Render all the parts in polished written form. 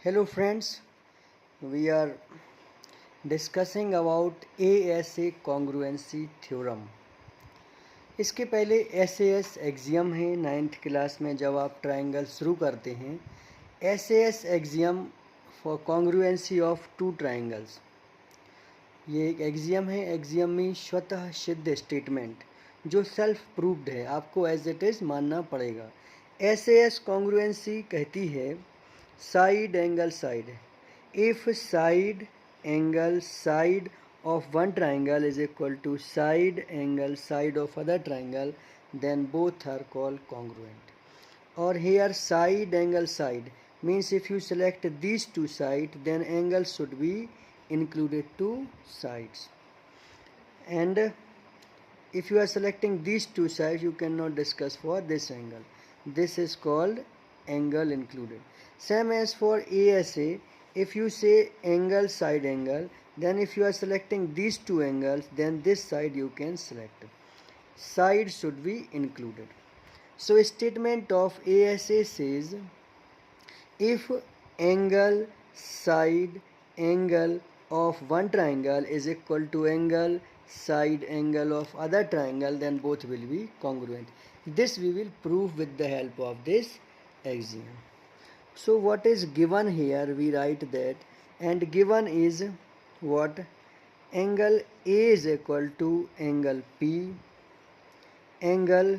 Hello friends, we are discussing about ASA congruency theorem. इसके पहले SAS axiom है 9th class में जब आप ट्रायंगल शुरू करते हैं. SAS axiom for congruency of two triangles. ये एक एक्सियम है. एक्सियम में स्वतः सिद्ध स्टेटमेंट जो सेल्फ प्रूव्ड है, आपको एज इट इज़ मानना पड़ेगा. SAS कॉन्ग्रुएंसी कहती है side angle side. If side angle side of one triangle is equal to side angle side of other triangle, then both are called congruent. Or here side angle side means if you select these two sides, then angle should be included two sides. And if you are selecting these two sides, you cannot discuss for this angle. This is called angle included. Same as for ASA, if you say angle side angle, then if you are selecting these two angles, then this side you can select. Side should be included. So statement of ASA says if angle side angle of one triangle is equal to angle side angle of other triangle, then both will be congruent. This we will prove with the help of this axiom. So what is given here, we write that, and given is what? Angle A is equal to angle P, angle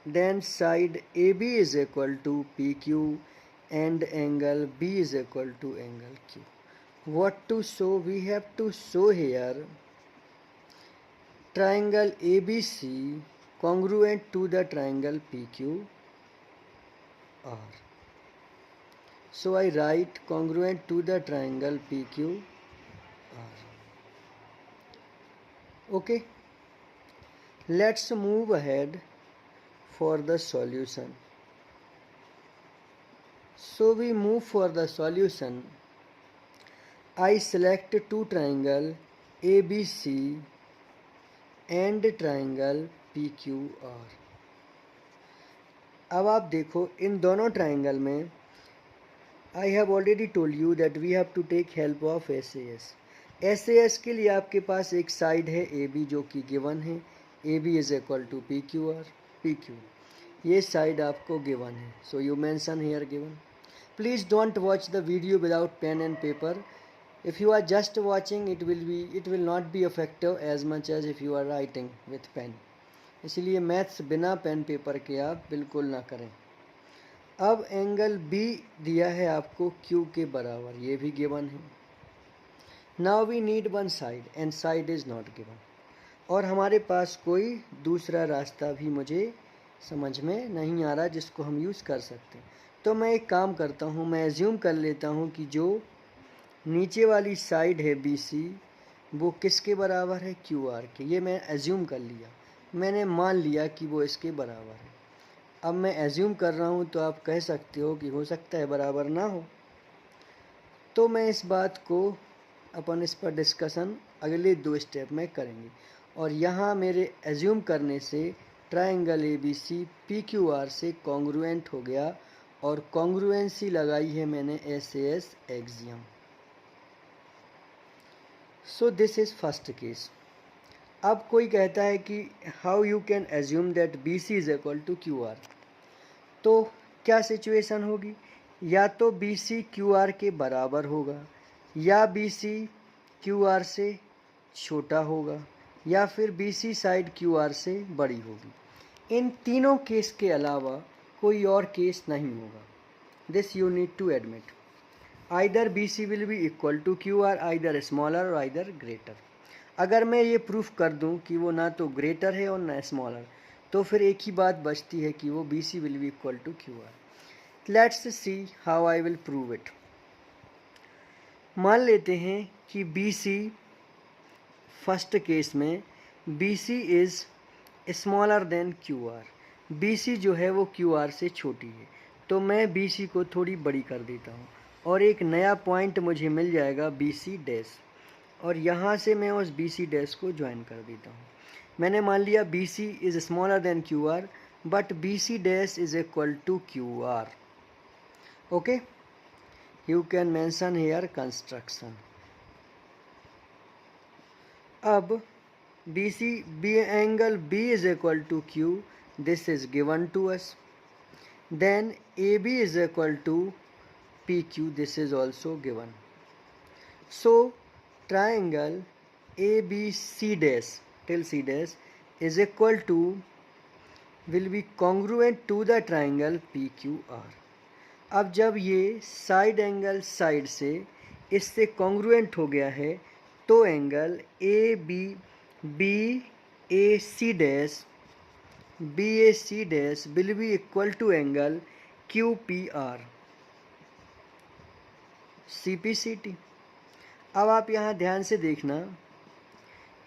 then side AB is equal to PQ, and angle B is equal to angle Q. What to show? We have to show here triangle ABC congruent to the triangle PQR. So I write congruent to the triangle PQR. Okay, let's move ahead for the solution. So we move for the solution. I select two triangle ABC and triangle PQR. अब आप देखो इन दोनों triangle में I have already told you that we have to take help of SAS. SAS के लिए आपके पास एक side है AB जो कि गिवन है. AB is equal to PQR, PQ. ये साइड आपको गिवन है. So you mention here given. Please don't watch the video without pen and paper. If you are just watching, it will not be effective as much as if you are writing with pen. इसलिए maths बिना pen paper के आप बिल्कुल ना करें. अब angle B दिया है आपको Q के बराबर, ये भी गिवन है. Now we need one side and side is not given. और हमारे पास कोई दूसरा रास्ता भी मुझे समझ में नहीं आ रहा जिसको हम यूज़ कर सकते हैं. तो मैं एक काम करता हूँ, मैं एज्यूम कर लेता हूँ कि जो नीचे वाली साइड है BC वो किसके बराबर है? QR के. ये मैं एज्यूम कर लिया, मैंने मान लिया कि वो इसके बराबर है. अब मैं एज्यूम कर रहा हूँ तो आप कह सकते हो कि हो सकता है बराबर ना हो. तो मैं इस बात को अपन इस पर डिस्कशन अगले 2 स्टेप में करेंगे. और यहाँ मेरे एज्यूम करने से ट्रायंगल ABC PQR से कॉन्ग्रुएंट हो गया और कॉन्ग्रुएंसी लगाई है मैंने SAS axiom. So this is first case. अब कोई कहता है कि how you can assume that BC is equal to QR. तो क्या सिचुएशन होगी? या तो BC QR के बराबर होगा, या BC QR से छोटा होगा, या फिर BC साइड QR से बड़ी होगी. इन तीनों केस के अलावा कोई और केस नहीं होगा. This you need to admit. Either BC will be equal to QR, either smaller और आइदर ग्रेटर. अगर मैं ये प्रूफ कर दूं कि वो ना तो ग्रेटर है और ना स्मॉलर, तो फिर एक ही बात बचती है कि वो BC will be equal to QR. Let's see how I will prove it. मान लेते हैं कि BC फर्स्ट केस में BC is smaller than QR. BC जो है वो QR से छोटी है, तो मैं BC को थोड़ी बड़ी कर देता हूँ और एक नया पॉइंट मुझे मिल जाएगा BC डैश, और यहाँ से मैं उस BC डैश को ज्वाइन कर देता हूँ. मैंने मान लिया BC is smaller than QR, but BC dash is equal to QR. Okay, You can mention here construction. अब angle B is equal to Q. This is given to us. Then AB is equal to PQ. This is also given. So triangle ABC dash till C dash is equal to, will be congruent to the triangle PQR. अब जब ये side angle side से इससे congruent हो गया है तो angle BAC dash will be equal to angle QPR CPCT. अब आप यहाँ ध्यान से देखना,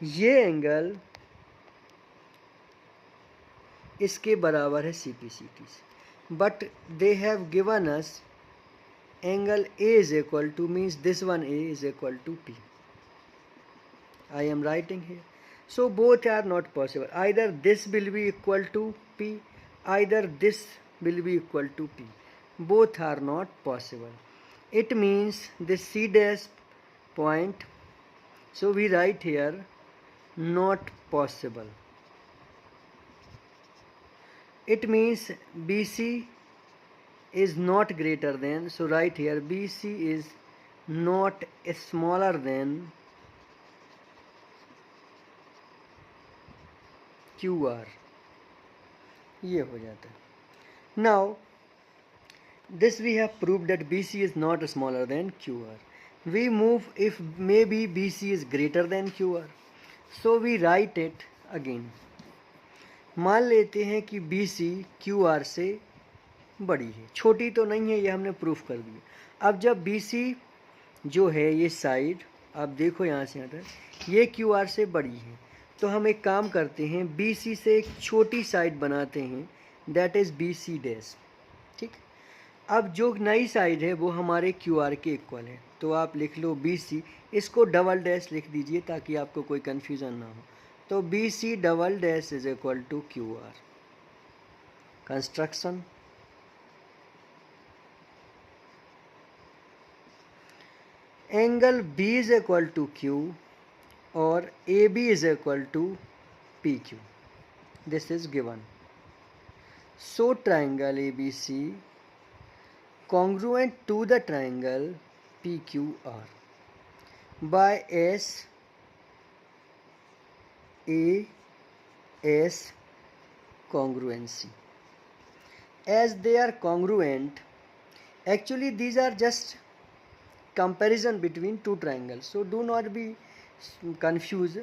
ये एंगल इसके बराबर है CPCT से, but they have given us angle A is equal to, means this one A is equal to P. I am writing here. So both are not possible. Either this will be equal to P, either this will be equal to P. Both are not possible. It means this C dash point, so we write here not possible. It means BC is not greater than, so write here BC is not smaller than QR. ये हो जाता है. Now this we have proved that BC is not smaller than QR. We move if maybe BC is greater than QR. So we write it again. मान लेते हैं कि BC QR से बड़ी है, छोटी तो नहीं है, ये हमने प्रूफ कर दिया. अब जब BC जो है ये साइड, आप देखो यहाँ से यहाँ तक ये QR से बड़ी है, तो हम एक काम करते हैं, BC से एक छोटी साइड बनाते हैं, दैट इज़ BC डैश. ठीक. अब जो नई साइड है वो हमारे QR के इक्वल है, तो आप लिख लो BC, इसको डबल डैश लिख दीजिए ताकि आपको कोई कन्फ्यूज़न ना हो. तो BC double dash is equal to QR. Construction, angle B is equal to Q और AB is equal to PQ. This is given. So triangle ABC congruent to the triangle PQR by SAS congruency. As they are congruent, actually these are just comparison between two triangles, so do not be confused.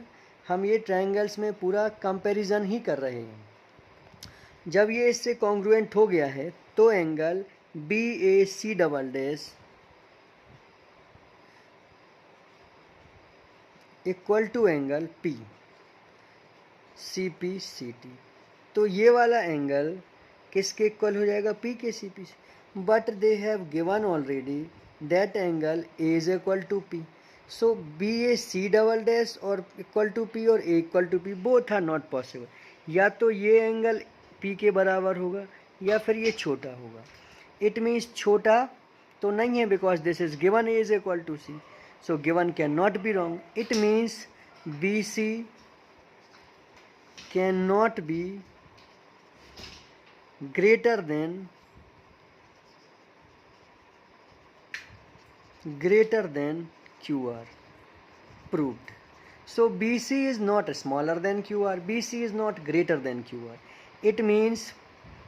हम ये triangles में पूरा comparison ही कर रहे हैं. जब ये इससे कॉन्ग्रुएंट हो गया है तो angle BAC double dash equal to angle CPCT. तो ये वाला एंगल किसके इक्वल हो जाएगा? P के CP से. But they have given already that angle A is equal to P. So BAC double dash और इक्वल टू P और A equal to P both are not possible. या तो ये एंगल P के बराबर होगा या फिर ये छोटा होगा. इट मीन्स छोटा तो नहीं है because this is given A is equal to C. So given cannot be wrong. It means BC cannot be greater than QR. Proved. So BC is not smaller than QR, BC is not greater than QR. It means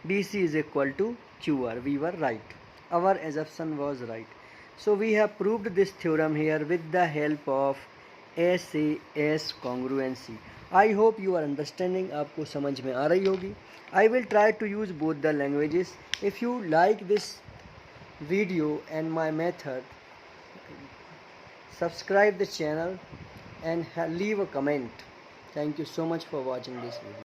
BC is equal to QR. We were right, our assumption was right. So we have proved this theorem here with the help of SAS congruency. I hope you are understanding. आपको समझ में आ रही होगी. I will try to use both the languages. If you like this video and my method, subscribe the channel and leave a comment. Thank you so much for watching this video.